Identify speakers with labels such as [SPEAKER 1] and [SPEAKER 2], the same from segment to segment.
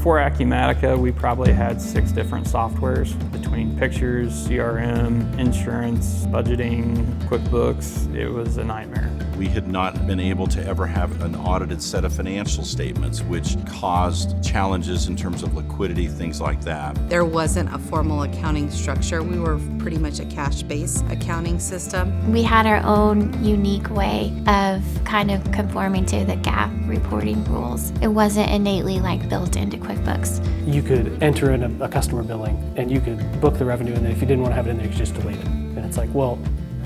[SPEAKER 1] Before Acumatica, we probably had 6 different softwares between pictures, CRM, insurance, budgeting, QuickBooks. It was a nightmare.
[SPEAKER 2] We had not been able to ever have an audited set of financial statements, which caused challenges in terms of liquidity, things like that.
[SPEAKER 3] There wasn't a formal accounting structure. We were pretty much a cash-based accounting system.
[SPEAKER 4] We had our own unique way of kind of conforming to the GAAP reporting rules. It wasn't innately like built into QuickBooks.
[SPEAKER 5] You could enter in a customer billing and you could book the revenue, and then if you didn't want to have it in there, you could just delete it. And it's like, well,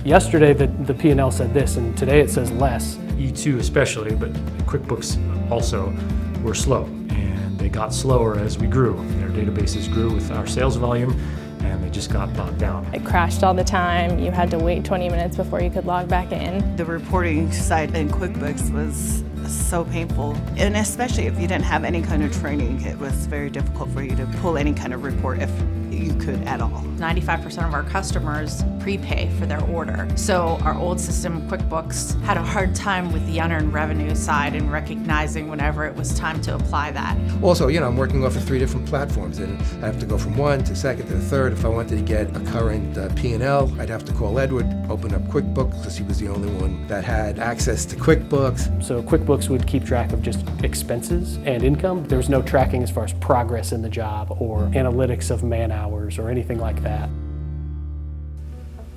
[SPEAKER 5] yesterday the P&L said this and today it says less.
[SPEAKER 6] E2 especially, but QuickBooks also were slow, and they got slower as we grew. Their databases grew with our sales volume, and they just got bogged down.
[SPEAKER 7] It crashed all the time. You had to wait 20 minutes before you could log back in.
[SPEAKER 8] The reporting side in QuickBooks was so painful, and especially if you didn't have any kind of training, it was very difficult for you to pull any kind of report if you could at all.
[SPEAKER 9] 95% of our customers prepay for their order. So our old system, QuickBooks, had a hard time with the unearned revenue side and recognizing whenever it was time to apply that.
[SPEAKER 10] Also, I'm working off of 3 different platforms, and I have to go from one to second to the third. If I wanted to get a current P&L, I'd have to call Edward, open up QuickBooks, because he was the only one that had access to QuickBooks.
[SPEAKER 5] So QuickBooks would keep track of just expenses and income. There was no tracking as far as progress in the job or analytics of man hours or anything like that.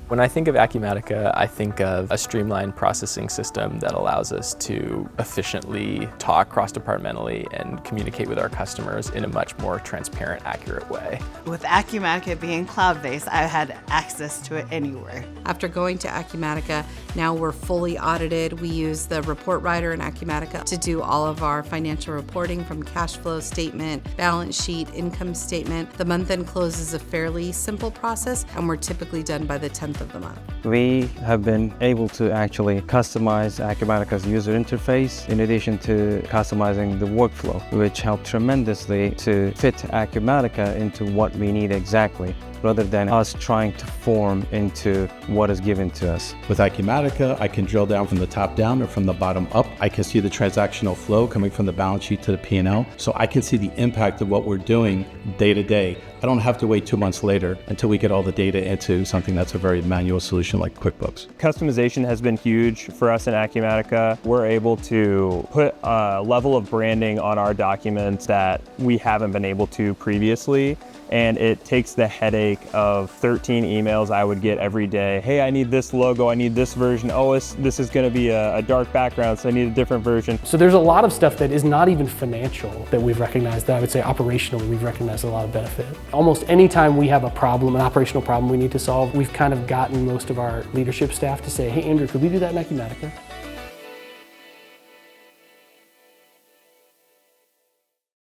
[SPEAKER 11] When I think of Acumatica, I think of a streamlined processing system that allows us to efficiently talk cross-departmentally and communicate with our customers in a much more transparent, accurate way.
[SPEAKER 8] With Acumatica being cloud-based, I had access to it anywhere.
[SPEAKER 3] After going to Acumatica, now we're fully audited. We use the report writer in Acumatica to do all of our financial reporting, from cash flow statement, balance sheet, income statement. The month-end close is a fairly simple process, and we're typically done by the 10th of the month.
[SPEAKER 12] We have been able to actually customize Acumatica's user interface in addition to customizing the workflow, which helped tremendously to fit Acumatica into what we need exactly, rather than us trying to form into what is given to us.
[SPEAKER 2] With Acumatica, I can drill down from the top down or from the bottom up. I can see the transactional flow coming from the balance sheet to the P&L, so I can see the impact of what we're doing day to day. I don't have to wait 2 months later until we get all the data into something that's a very manual solution like QuickBooks.
[SPEAKER 13] Customization has been huge for us in Acumatica. We're able to put a level of branding on our documents that we haven't been able to previously. And it takes the headache of 13 emails I would get every day. Hey, I need this logo, I need this version. Oh, this is gonna be a dark background, so I need a different version.
[SPEAKER 5] So there's a lot of stuff that is not even financial that we've recognized, that I would say operationally we've recognized a lot of benefit. Almost any time we have a problem, an operational problem we need to solve, we've kind of gotten most of our leadership staff to say, hey Andrew, could we do that in Acumatica?